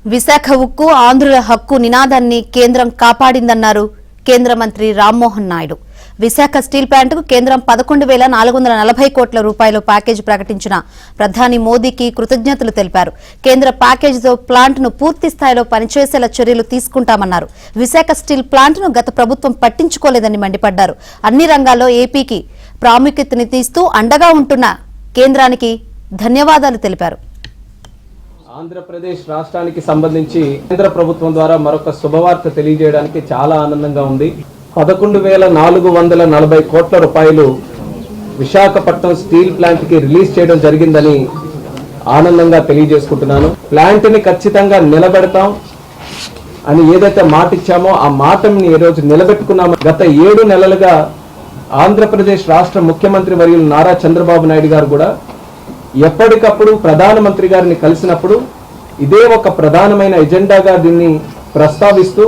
విశాఖ ఉక్కు ఆంధ్రుల హక్కు నినాదాన్ని కేంద్రం కాపాడిందన్నారు కేంద్ర మంత్రి రామ్మోహన్ నాయుడు. విశాఖ స్టీల్ ప్లాంట్కు కేంద్రం 11,440 కోట్ల రూపాయల ప్యాకేజీ ప్రకటించిన ప్రధాని మోదీకి కృతజ్ఞతలు తెలిపారు. కేంద్ర ప్యాకేజీతో ప్లాంట్ను పూర్తి స్థాయిలో పనిచేసేలా చర్యలు తీసుకుంటామన్నారు. విశాఖ స్టీల్ ప్లాంట్ను గత ప్రభుత్వం పట్టించుకోలేదని మండిపడ్డారు. అన్ని రంగాల్లో ఏపీకి ప్రాముఖ్యతనిస్తూ అండగా ఉంటున్న కేంద్రానికి ధన్యవాదాలు తెలిపారు. ఆంధ్రప్రదేశ్ రాష్ట్రానికి సంబంధించి కేంద్ర ప్రభుత్వం ద్వారా మరొక శుభవార్త తెలియజేయడానికి చాలా ఆనందంగా ఉంది. 11,440 కోట్ల రూపాయలు విశాఖపట్నం స్టీల్ ప్లాంట్ కి రిలీజ్ చేయడం జరిగిందని ఆనందంగా తెలియజేసుకుంటున్నాను. ప్లాంట్ ని ఖచ్చితంగా నిలబెడతాం అని ఏదైతే మాట ఇచ్చామో ఆ మాటని ఈ రోజు నిలబెట్టుకున్నాము. గత 7 నెలలుగా ఆంధ్రప్రదేశ్ రాష్ట్ర ముఖ్యమంత్రి వర్యులు నారా చంద్రబాబు నాయుడు గారు కూడా ఎప్పటికప్పుడు ప్రధానమంత్రి గారిని కలిసినప్పుడు ఇదే ఒక ప్రధానమైన ఎజెండాగా దీన్ని ప్రస్తావిస్తూ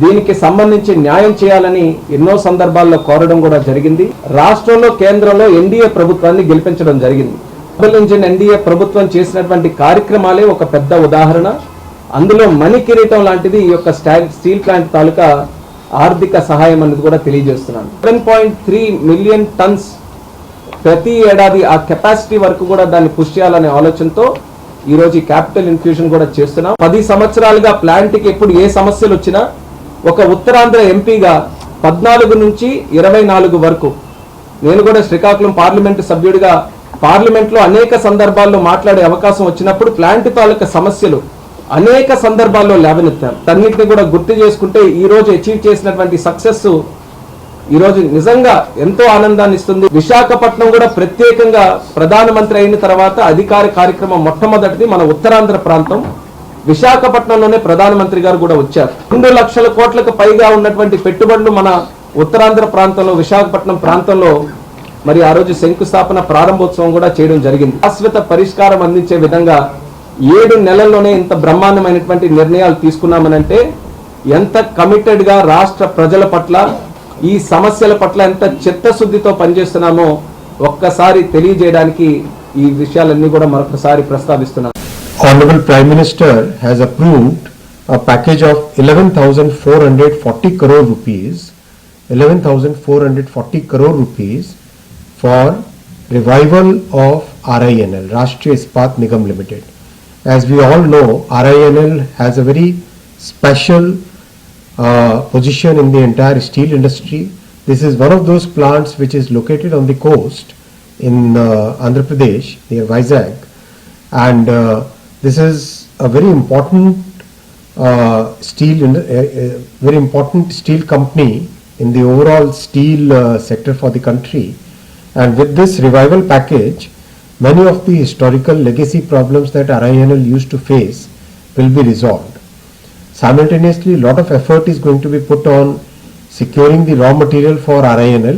దీనికి సంబంధించి న్యాయం చేయాలని ఎన్నో సందర్భాల్లో కోరడం కూడా జరిగింది. రాష్ట్రంలో కేంద్రంలో ఎన్డీఏ ప్రభుత్వాన్ని గెలిపించడం జరిగింది. డబుల్ ఇంజిన్ ఎన్డీఏ ప్రభుత్వం చేసినటువంటి కార్యక్రమాలే ఒక పెద్ద ఉదాహరణ. అందులో మణి కిరీటం లాంటిది ఈ యొక్క స్టీల్ ప్లాంట్ తాలూకా ఆర్థిక సహాయం అనేది కూడా తెలియజేస్తున్నాను. 7.3 మిలియన్ టన్స్ ప్రతి ఏడాది ఆ కెపాసిటీ వరకు కూడా దాన్ని పుష్ చేయాలనే ఆలోచనతో ఈ రోజు ఈ క్యాపిటల్ ఇన్ఫ్యూషన్ కూడా చేస్తున్నాం. 10 సంవత్సరాలుగా ప్లాంట్ కి ఎప్పుడు ఏ సమస్యలు వచ్చినా ఒక ఉత్తరాంధ్ర ఎంపీగా 14 నుంచి 24 వరకు నేను కూడా శ్రీకాకుళం పార్లమెంటు సభ్యుడిగా పార్లమెంట్లో అనేక సందర్భాల్లో మాట్లాడే అవకాశం వచ్చినప్పుడు ప్లాంట్ తాలూకా సమస్యలు అనేక సందర్భాల్లో లేవనెత్తాను. అన్నింటినీ కూడా గుర్తు చేసుకుంటే ఈ రోజు అచీవ్ చేసినటువంటి సక్సెస్ ఈ రోజు నిజంగా ఎంతో ఆనందాన్ని ఇస్తుంది. విశాఖపట్నం కూడా ప్రత్యేకంగా ప్రధానమంత్రి అయిన తర్వాత అధికార కార్యక్రమం మొట్టమొదటిది మన ఉత్తరాంధ్ర ప్రాంతం. విశాఖపట్నంలోనే ప్రధానమంత్రి గారు కూడా వచ్చారు. 2 లక్షల కోట్లకు పైగా ఉన్నటువంటి పెట్టుబడులు మన ఉత్తరాంధ్ర ప్రాంతంలో విశాఖపట్నం ప్రాంతంలో మరి ఆ రోజు శంకుస్థాపన ప్రారంభోత్సవం కూడా చేయడం జరిగింది. శాశ్వత పరిష్కారం అందించే విధంగా 7 నెలల్లోనే ఇంత బ్రహ్మాండమైనటువంటి నిర్ణయాలు తీసుకున్నామనంటే ఎంత కమిటెడ్ గా రాష్ట్ర ప్రజల పట్ల ఈ సమస్యల పట్ల ఎంత చిత్తశుద్ధితో పనిచేస్తున్నామో ఒక్కసారి తెలియజేయడానికి ఈ విషయాలన్నీ కూడా మరొకసారి ప్రస్తావిస్తున్నాను. Honorable Prime Minister has approved a package of 11,440 crore rupees, 11,440 crore rupees for revival of RINL, Rashtriya Ispat Nigam Limited. As we all know, RINL has a very special position in the entire steel industry. This is one of those plants which is located on the coast in Andhra Pradesh near Vizag, and this is a very important steel company in the overall steel sector for the country. And with this revival package, many of the historical legacy problems that RINL used to face will be resolved. Simultaneously, a lot of effort is going to be put on securing the raw material for RINL